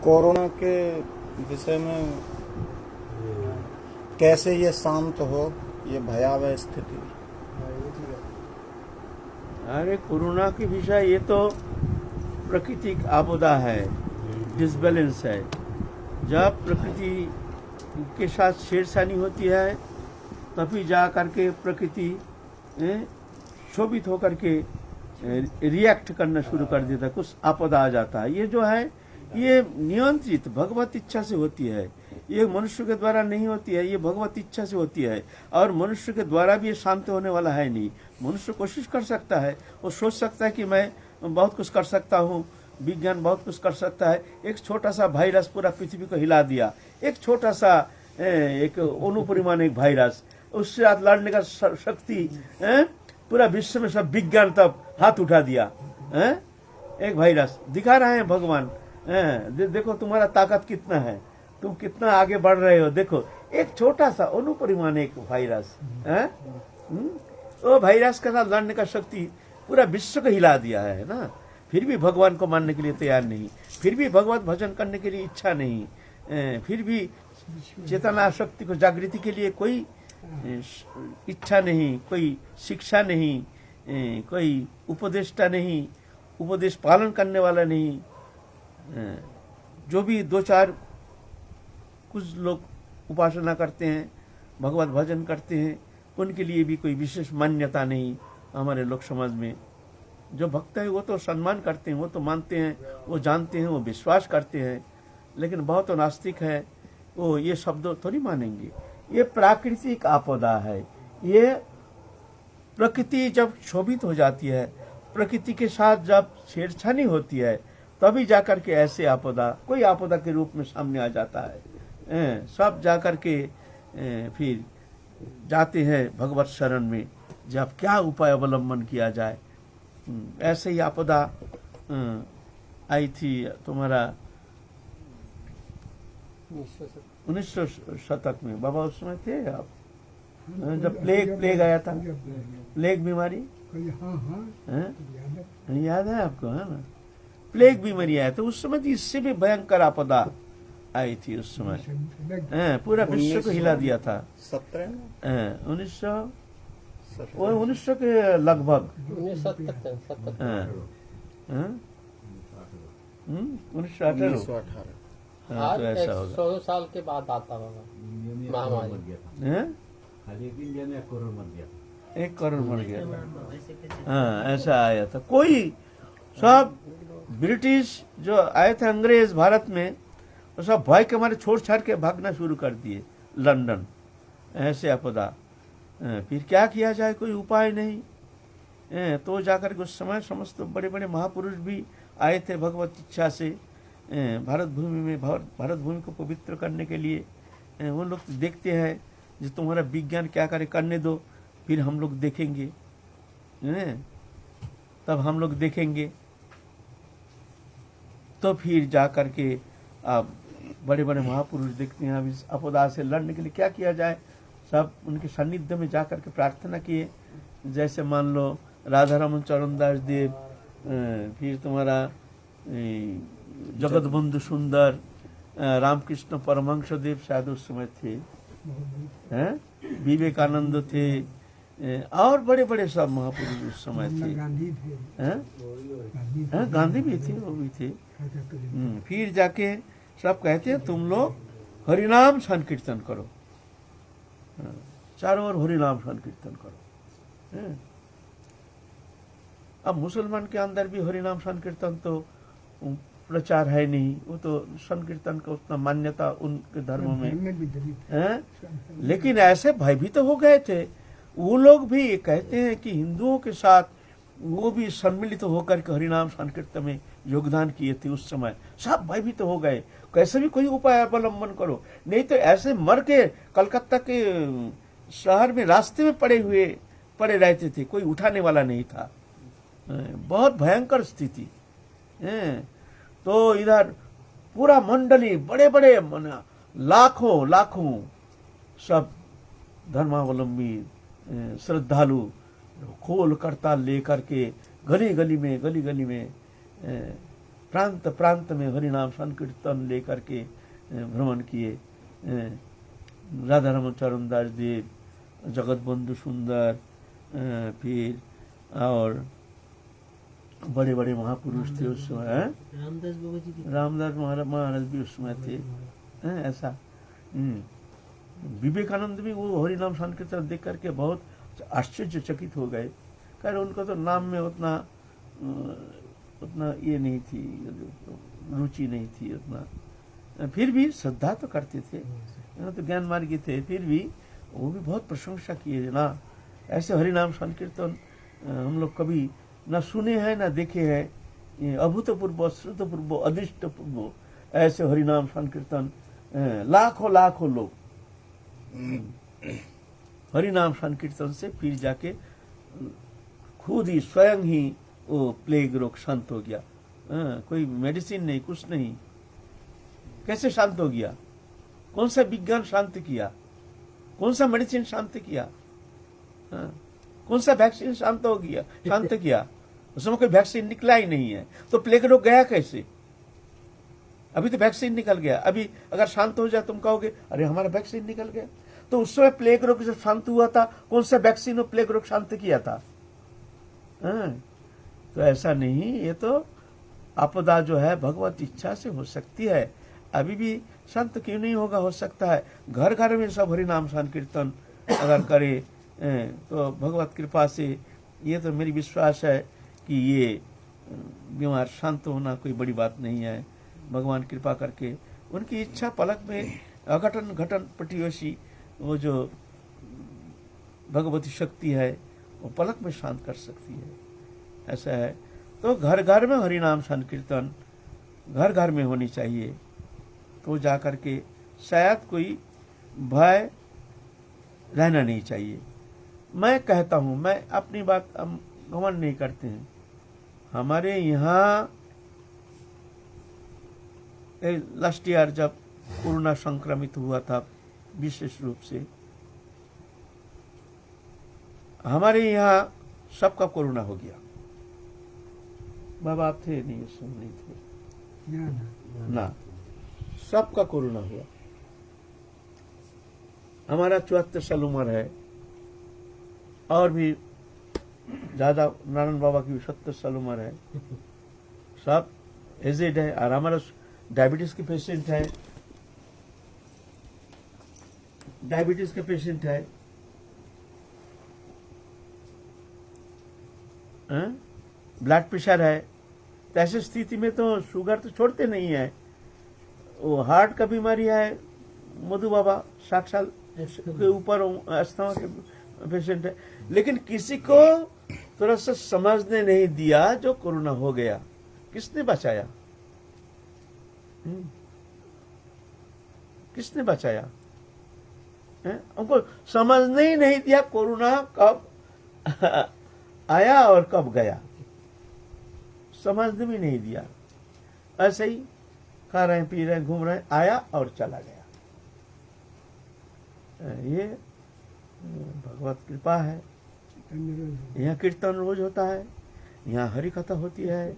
Corona के विषय में कैसे ये शांत हो, ये भयावह स्थिति। अरे कोरोना के विषय ये तो प्राकृतिक आपदा है, डिसबैलेंस है। जब प्रकृति के साथ छेड़छानी होती है तभी जा करके प्रकृति शोभित होकर के रिएक्ट करना शुरू कर देता है, कुछ आपदा आ जाता है। ये जो है ये नियंत्रित भगवत इच्छा से होती है, ये मनुष्य के द्वारा नहीं होती है, ये भगवत इच्छा से होती है। और मनुष्य के द्वारा भी ये शांत होने वाला है नहीं। मनुष्य कोशिश कर सकता है, वो सोच सकता है कि मैं बहुत कुछ कर सकता हूँ, विज्ञान बहुत कुछ कर सकता है। एक छोटा सा वायरस पूरा पृथ्वी को हिला दिया, एक छोटा सा एक अनुपरिमाण एक वायरस, उससे हाथ लड़ने का शक्ति पूरा विश्व में सब विज्ञान तब हाथ उठा दिया। एक वायरस दिखा रहे हैं भगवान, देखो तुम्हारा ताकत कितना है, तुम कितना आगे बढ़ रहे हो। देखो एक छोटा सा अनुपरिमाण एक वायरस, वो वायरस के साथ लड़ने का शक्ति पूरा विश्व को हिला दिया है ना। फिर भी भगवान को मानने के लिए तैयार नहीं, फिर भी भगवत भजन करने के लिए इच्छा नहीं, फिर भी चेतना शक्ति को जागृति के लिए कोई इच्छा नहीं, कोई शिक्षा नहीं, कोई उपदेष्टा नहीं, उपदेश पालन करने वाला नहीं। जो भी दो चार कुछ लोग उपासना करते हैं, भगवत भजन करते हैं, उनके लिए भी कोई विशेष मान्यता नहीं हमारे लोक समाज में। जो भक्त है वो तो सम्मान करते हैं, वो तो मानते हैं, वो जानते हैं, वो विश्वास करते हैं। लेकिन बहुत नास्तिक है, वो ये शब्द थोड़ी मानेंगे। ये प्राकृतिक आपदा है। ये प्रकृति जब क्षोभित हो जाती है, प्रकृति के साथ जब छेड़छानी होती है, तभी जाकर के ऐसे आपदा कोई आपदा के रूप में सामने आ जाता है। सब जाकर के फिर जाते हैं भगवत शरण में, जब क्या उपाय अवलंबन किया जाए। ऐसे ही आपदा आई थी तुम्हारा 1900 शतक में। बाबा उस समय थे आप, जब प्लेग आया था, प्लेग बीमारी याद है आपको, है ना? प्लेग बीमारी आया था उस समय, इससे भी भयंकर आपदा आई थी उस समय, पूरा विश्व को हिला दिया था। 1900 के लगभग 1918। आज तो ऐसा होगा 100 साल के बाद आता होगा महामारी। एक करोड़ मर गया। हाँ, ऐसा आया था। कोई सब ब्रिटिश जो आए थे अंग्रेज भारत में, वो सब भय के मारे छोड़ छाड़ के भागना शुरू कर दिए लंदन। ऐसे आपदा, फिर क्या किया जाए, कोई उपाय नहीं। तो जाकर के उस समय समस्त बड़े बड़े महापुरुष भी आए थे भगवत इच्छा से भारत भूमि में, भारत भूमि को पवित्र करने के लिए। वो लोग देखते हैं जो तुम्हारा विज्ञान क्या करे, करने दो, फिर हम लोग देखेंगे, तब हम लोग देखेंगे। तो फिर जा करके अब बड़े बड़े महापुरुष देखते हैं अब इस आपदा से लड़ने के लिए क्या किया जाए। सब उनके सानिध्य में जाकर के प्रार्थना किए। जैसे मान लो राधारमन चरणदास देव, फिर तुम्हारा जगत बंधु सुंदर, रामकृष्ण परमहंस देव शायद उस समय थे, विवेकानंद थे, और बड़े बड़े सब महापुरुष उस समय थे। गांधी भी थे, वो भी थे। फिर जाके सब कहते हैं तुम लोग हरिनाम संकीर्तन करो, चारों ओर हरिनाम संकीर्तन करो। अब मुसलमान के अंदर भी हरिनाम संकीर्तन तो प्रचार है नहीं, वो तो संकीर्तन का उतना मान्यता उनके धर्म में। लेकिन ऐसे भयभीत हो गए थे वो लोग भी। कहते हैं कि हिंदुओं के साथ वो भी सम्मिलित होकर के हरिनाम संकीर्तन में योगदान किए थे उस समय। सब भयभीत हो गए, कैसे भी कोई उपाय अवलंबन करो, नहीं तो ऐसे मर के कलकत्ता के शहर में रास्ते में पड़े रहते थे, कोई उठाने वाला नहीं था। बहुत भयंकर स्थिति। तो इधर पूरा मंडली, बड़े बड़े लाखों सब धर्मावलंबी श्रद्धालु खोल करताल लेकर के गली गली में प्रांत प्रांत में हरिनाम संकीर्तन लेकर के भ्रमण किए। राधा रमन चरण दास देव, जगत बंधु सुंदर, फिर और बड़े बड़े महापुरुष थे उस समय। रामदास बाबा जी की रामदास महाराज भी उस समय थे। ऐसा विवेकानंद भी वो हरिनाम संकीर्तन देख करके बहुत आश्चर्यचकित हो गए। खैर उनको तो नाम में उतना ये नहीं थी, रुचि नहीं थी उतना, फिर भी श्रद्धा तो करते थे, तो ज्ञान मार्गी थे, फिर भी वो भी बहुत प्रशंसा किए ना। ऐसे हरिनाम संकीर्तन हम लोग कभी न सुने हैं न देखे हैं। ये अभूतपूर्व, अश्रुतपूर्व, अदृष्टपूर्व ऐसे हरिनाम संकीर्तन लाखों लाखों लोग हरिनाम संकीर्तन से फिर जाके खुद ही स्वयं ही वो प्लेग रोग शांत हो गया। कोई मेडिसिन नहीं, कुछ नहीं, कैसे शांत हो गया? कौन सा विज्ञान शांत किया? कौन सा मेडिसिन शांत किया? कौन सा वैक्सीन शांत किया? उसमें कोई वैक्सीन निकला ही नहीं है, तो प्लेग रोग गया कैसे? अभी तो वैक्सीन निकल गया। अभी अगर शांत हो जाए तुम कहोगे अरे हमारा वैक्सीन निकल गया। तो उस समय प्लेग रोग जब शांत हुआ था, कौन सा वैक्सीन प्लेग रोग शांत किया था? तो ऐसा नहीं, ये तो आपदा जो है भगवत इच्छा से हो सकती है। अभी भी शांत क्यों नहीं होगा? हो सकता है। घर घर में सब हरिनाम संकीर्तन अगर करे तो भगवत कृपा से ये तो मेरी विश्वास है कि ये बीमार शांत होना कोई बड़ी बात नहीं है। भगवान कृपा करके उनकी इच्छा पलक में अघटन घटन प्रतिवेशी वो जो भगवती शक्ति है वो पलक में शांत कर सकती है। ऐसा है। तो घर घर में हरिनाम संकीर्तन घर घर में होनी चाहिए, तो जाकर के शायद कोई भय रहना नहीं चाहिए। मैं कहता हूँ, मैं अपनी बात हम घमंड नहीं करते हैं। हमारे यहाँ लास्ट ईयर जब कोरोना संक्रमित हुआ था विशेष रूप से, हमारे यहाँ सबका कोरोना हो गया। बाबा आप थे नहीं, उस समय नहीं थे ना, सबका कोरोना हुआ। हमारा 74 साल उम्र है और भी ज्यादा, नारायण बाबा की 70 साल उम्र है, सब एजेड है। और हमारा डायबिटीज के पेशेंट है, डायबिटीज के पेशेंट है, ब्लड प्रेशर है। तो ऐसी स्थिति में तो शुगर तो छोड़ते नहीं है। वो हार्ट का बीमारी है, मधु बाबा 60 साल के ऊपर अस्थमा के पेशेंट है। लेकिन किसी को थोड़ा सा समझने नहीं दिया जो कोरोना हो गया। किसने बचाया? किसने बचाया? उनको समझने ही नहीं दिया कोरोना कब आया और कब गया, समझने भी नहीं दिया। ऐसे ही खा रहे पी रहे घूम रहे, आया और चला गया। ये भगवत कृपा है। यहाँ कीर्तन रोज होता है, यहाँ हरि कथा होती है,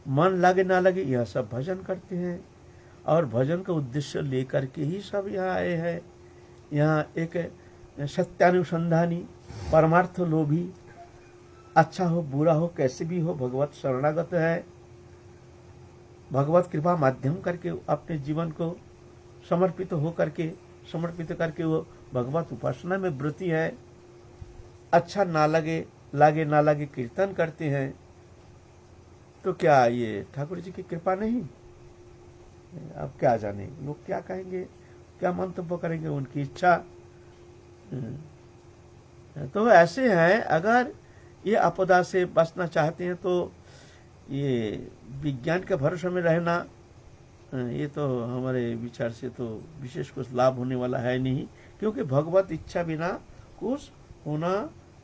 मन लगे ना लगे यह सब भजन करते हैं। और भजन का उद्देश्य लेकर के ही सब यहाँ आए हैं। यहाँ एक सत्यानुसंधानी, परमार्थ लोभी, अच्छा हो बुरा हो कैसे भी हो भगवत शरणागत है। भगवत कृपा माध्यम करके अपने जीवन को समर्पित करके वो भगवत उपासना में व्रती है। अच्छा ना लगे ना लगे कीर्तन करते हैं। तो क्या ये ठाकुर जी की कृपा नहीं? अब क्या जाने लोग क्या कहेंगे, क्या मंतव्य करेंगे, उनकी इच्छा। तो ऐसे हैं, अगर ये आपदा से बचना चाहते हैं तो ये विज्ञान के भरोसे में रहना, ये तो हमारे विचार से तो विशेष कुछ लाभ होने वाला है नहीं, क्योंकि भगवत इच्छा बिना कुछ होना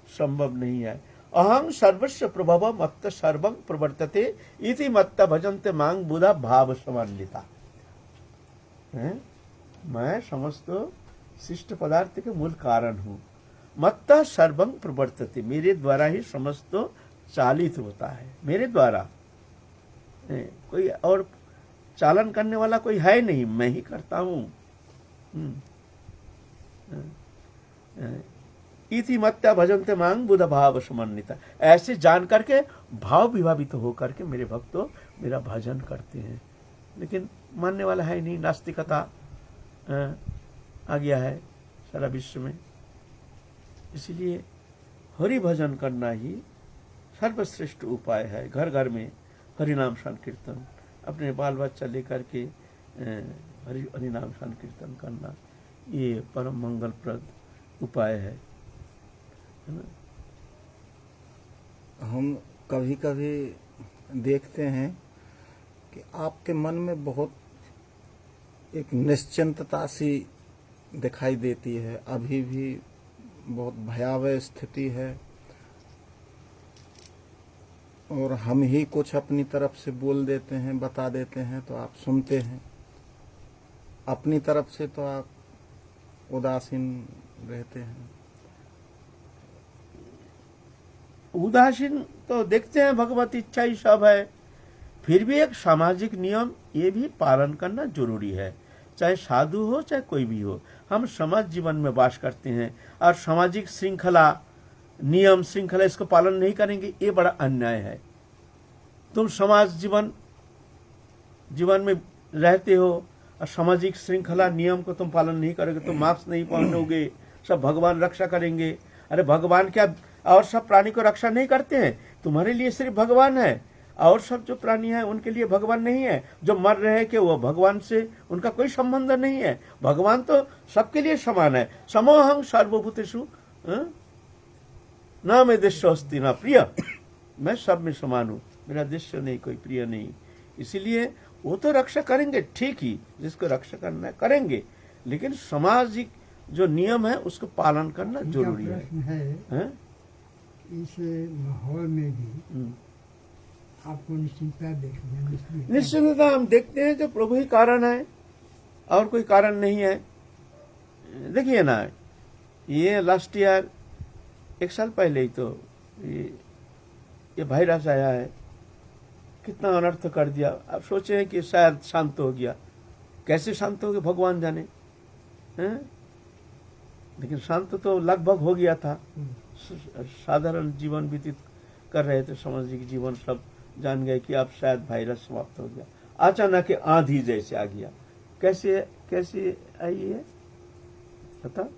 संभव नहीं है। अहं सर्वस्व प्रभव मत्त सर्वं प्रवर्तते इति मत्त भजन्ते मांग बुधा भाव समन्विता। मैं समस्त शिष्ट पदार्थ के मूल कारण हूँ। मत्ता सर्वं प्रवर्तते, मेरे द्वारा ही समस्त चालित होता है, मेरे द्वारा। कोई और चालन करने वाला कोई है नहीं, मैं ही करता हूँ। इति मत्या भजन्ते मांग बुध भाव समन्विता, ऐसे जान करके भाव विभावित तो होकर के मेरे भक्तों मेरा भजन करते हैं। लेकिन मानने वाला है नहीं, नास्तिकता आ गया है सारा विश्व में। इसलिए हरि भजन करना ही सर्वश्रेष्ठ उपाय है। घर घर में हरिनाम संकीर्तन, अपने बाल बच्चा लेकर के हरिनाम संकीर्तन करना, ये परम मंगलप्रद उपाय है ना। हम कभी कभी देखते हैं कि आपके मन में बहुत एक निश्चिंतता सी दिखाई देती है, अभी भी बहुत भयावह स्थिति है और हम ही कुछ अपनी तरफ से बोल देते हैं, बता देते हैं तो आप सुनते हैं, अपनी तरफ से तो आप उदासीन रहते हैं। उदासीन तो देखते हैं, भगवत इच्छा ही सब है। फिर भी एक सामाजिक नियम ये भी पालन करना जरूरी है, चाहे साधु हो चाहे कोई भी हो। हम समाज जीवन में वास करते हैं और सामाजिक श्रृंखला, नियम श्रृंखला इसको पालन नहीं करेंगे, ये बड़ा अन्याय है। तुम समाज जीवन में रहते हो और सामाजिक श्रृंखला नियम को तुम पालन नहीं करोगे, तो मास्क नहीं पहनोगे, सब भगवान रक्षा करेंगे। अरे भगवान क्या और सब प्राणी को रक्षा नहीं करते हैं? तुम्हारे लिए सिर्फ भगवान है, और सब जो प्राणी है उनके लिए भगवान नहीं है। जो मर रहे हैं कि वो भगवान से उनका कोई संबंध नहीं है। भगवान तो सबके लिए समान है। समोहं सर्वभूतेषु न मे देश्य अस्ति न प्रिय, मैं सब में समान हूँ, मेरा देश्य नहीं, कोई प्रिय नहीं। इसीलिए वो तो रक्षा करेंगे, ठीक ही, जिसको रक्षा करना है करेंगे, लेकिन सामाजिक जो नियम है उसको पालन करना जरूरी है। इस माहौल में भी आपको निश्चिंतता देखनी है। निश्चिंतता हम देखते हैं जो प्रभु ही कारण है और कोई कारण नहीं है। देखिए ना, ये लास्ट ईयर 1 साल पहले ही तो ये वायरस आया है, कितना अनर्थ कर दिया। अब सोचे हैं कि शायद शांत हो गया, कैसे शांत हो गया भगवान जाने हैं? लेकिन शांत तो लगभग हो गया था। साधारण जीवन व्यतीत कर रहे थे, सामाजिक जीवन, सब जान गए कि अब शायद वायरस समाप्त हो गया। अचानक आंधी जैसे आ गया। कैसे आई है पता?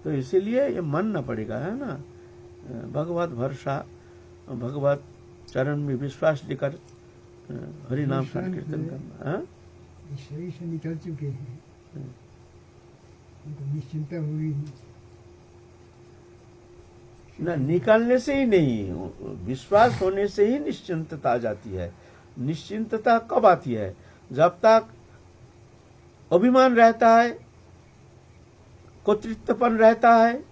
तो इसीलिए ये मानना पड़ेगा, है ना, भगवत भरोसा, भगवत चरण में विश्वास लेकर हरि नाम संकीर्तन करना। शरीर से निकल चुके हैं, उनको निश्चिंता हुई ना, निकालने से ही नहीं, विश्वास होने से ही निश्चिंतता आ जाती है। निश्चिंतता कब आती है? जब तक अभिमान रहता है, कर्तृत्वपन रहता है,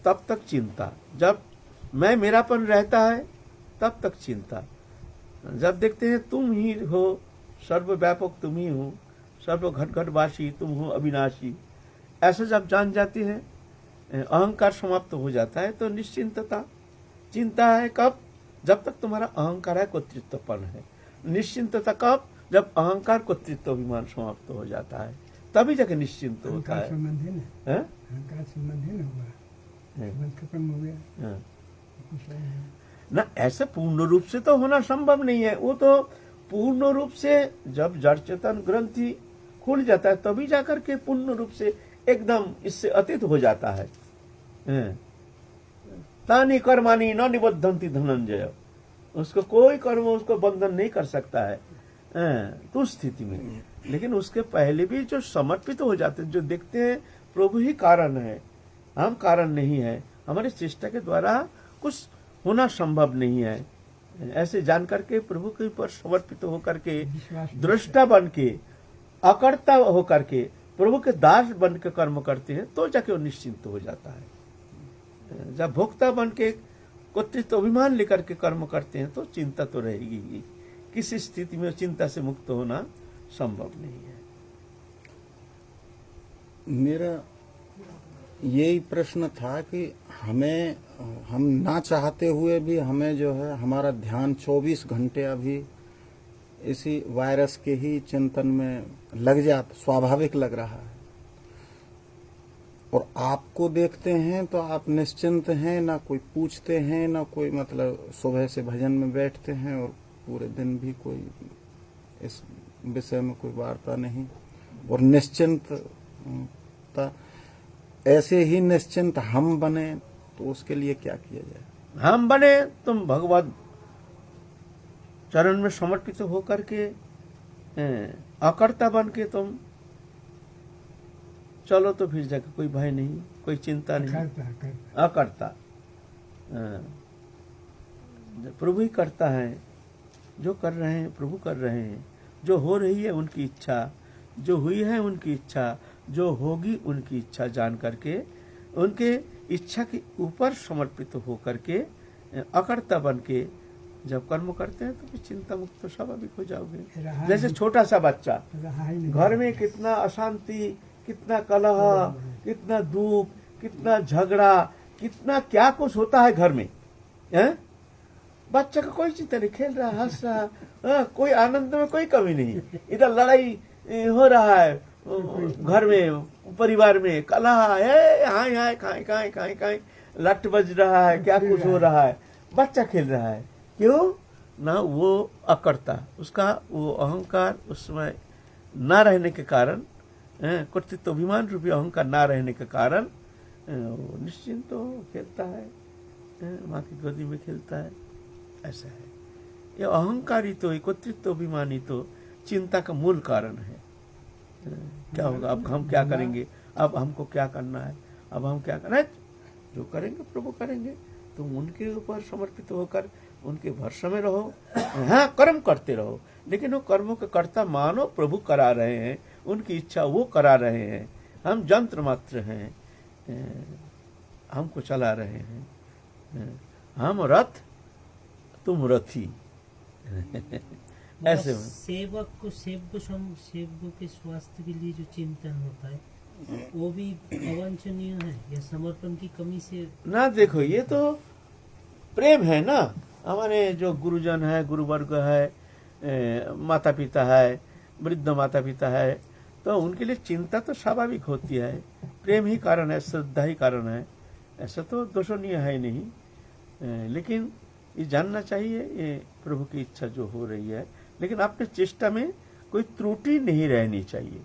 तब तक चिंता। जब मैं मेरापन रहता है तब तक चिंता। जब देखते हैं तुम ही हो सर्वव्यापक, तुम ही हो सर्व घट घटवासी, तुम हो अविनाशी, ऐसा जब जान जाते हैं, अहंकार समाप्त हो जाता है, तो निश्चिंतता। चिंता है कब? जब तक तुम्हारा अहंकार है, कर्तृत्वपन है। निश्चिंतता कब? जब अहंकार कर्तृत्व अभिमान समाप्त हो जाता है, तभी जाके निश्चिंत होता है। अहंकार संबंध है ना, खत्म हो गया ना। ऐसे पूर्ण रूप से तो होना संभव नहीं है। वो तो पूर्ण रूप से जब जड़ चेतन ग्रंथि खुल जाता है तभी जाकर के पूर्ण रूप से एकदम इससे अतीत हो जाता है। तानी कर्मानी न निबद्धन्ति धनंजय, उसको कोई कर्म उसको बंधन नहीं कर सकता है तो स्थिति में। लेकिन उसके पहले भी जो समर्पित हो जाते हैं, जो देखते हैं प्रभु ही कारण है, हम कारण नहीं है, हमारे चेष्टा के द्वारा कुछ होना संभव नहीं है, ऐसे जान करके प्रभु के ऊपर समर्पित होकर के, दृष्टा बन के, अकर्ता होकर के, प्रभु के दास बन के कर्म करते हैं, तो जाके वो निश्चिंत हो जाता है। जब भोक्ता बन के कर्तृत्व अभिमान लेकर के कर्म करते हैं तो चिंता तो रहेगी ही। किसी स्थिति में चिंता से मुक्त होना संभव नहीं है। मेरा यही प्रश्न था कि हम ना चाहते हुए भी हमें जो है हमारा ध्यान 24 घंटे अभी इसी वायरस के ही चिंतन में लग जाता, स्वाभाविक लग रहा है। और आपको देखते हैं तो आप निश्चिंत हैं, ना कोई पूछते हैं, ना कोई मतलब सुबह से भजन में बैठते हैं और पूरे दिन भी कोई इस विषय में कोई वार्ता नहीं, और निश्चिंतता। ऐसे ही निश्चिंत हम बने तो उसके लिए क्या किया जाए? हम बने, तुम भगवत चरण में समर्पित होकर के अकर्ता बन के तुम चलो, तो फिर जाके कोई भय नहीं, कोई चिंता नहीं। करता अकर्ता, प्रभु ही करता है। जो कर रहे हैं प्रभु कर रहे हैं, जो हो रही है उनकी इच्छा, जो हुई है उनकी इच्छा, जो होगी उनकी इच्छा जान करके, उनके इच्छा के ऊपर समर्पित होकर के अकर्ता बन के जब कर्म करते हैं तो फिर चिंता मुक्त तो स्वाभाविक हो जाओगे। रहा जैसे छोटा सा बच्चा, रहा ही नहीं। घर में कितना अशांति, कितना कलह, कितना दुख, कितना झगड़ा, कितना क्या कुछ होता है घर में, हैं? बच्चा का कोई चिंता नहीं, खेल रहा, हंस रहा, कोई आनंद में कोई कमी नहीं। इधर लड़ाई हो रहा है घर में, परिवार में कलह है, हाय हाय खाए खाए खाए खाए, लट बज रहा है, क्या कुछ हो रहा है, बच्चा खेल रहा है। क्यों ना? वो अकर्ता, उसका वो अहंकार उसमें ना रहने के कारण, कर्तृत्व अभिमान रूपी अहंकार ना रहने के कारण वो निश्चिंत तो खेलता है, माँ की गोदी में खेलता है। ऐसा है, ये अहंकारी तो, कर्तृत्व अभिमानी तो चिंता का मूल कारण है। क्या होगा, अब हम क्या करेंगे, अब हमको क्या करना है, अब हम क्या करना है? जो करेंगे प्रभु करेंगे, तुम उनके ऊपर समर्पित होकर उनके भरोसे में रहो। हाँ, कर्म करते रहो, लेकिन वो कर्मों के कर्ता मानो प्रभु करा रहे हैं, उनकी इच्छा वो करा रहे हैं, हम यंत्र मात्र हैं, हमको चला रहे हैं, हम रथ तुम रथी। ऐसे में सेवक के स्वास्थ्य के लिए जो चिंतन होता है वो भी अवांछनीय है या समर्पण की कमी से? ना, देखो ये तो प्रेम है ना। हमारे जो गुरुजन है, गुरुवर्ग है, माता पिता है, वृद्ध माता पिता है, तो उनके लिए चिंता तो स्वाभाविक होती है। प्रेम ही कारण है, श्रद्धा ही कारण है, ऐसा तो दोषणीय है नहीं। लेकिन ये जानना चाहिए, ये प्रभु की इच्छा जो हो रही है, लेकिन अपने चेष्टा में कोई त्रुटि नहीं रहनी चाहिए।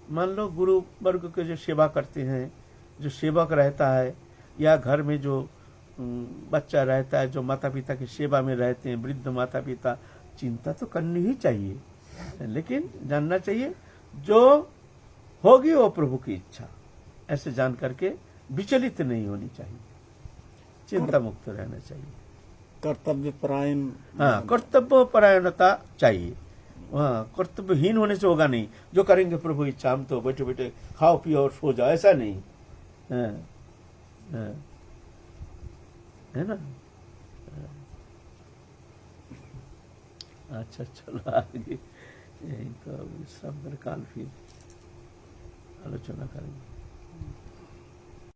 मान लो गुरु वर्ग के जो सेवा करते हैं, जो सेवक रहता है, या घर में जो बच्चा रहता है, जो माता पिता की सेवा में रहते हैं, वृद्ध माता पिता, चिंता तो करनी ही चाहिए, लेकिन जानना चाहिए जो होगी वो प्रभु की इच्छा, ऐसे जान करके विचलित नहीं होनी चाहिए, चिंता मुक्त रहना चाहिए। कर्तव्य परायण, हाँ, कर्तव्य परायणता चाहिए। हाँ, कर्तव्यहीन होने से होगा नहीं। जो करेंगे प्रभु इच्छा, हम तो बैठे बैठे खाओ पियो और सो जाओ, ऐसा नहीं। है ना? अच्छा, चलो आगे। यही तो अब विश्राम कर, काल फिर आलोचना करेंगे।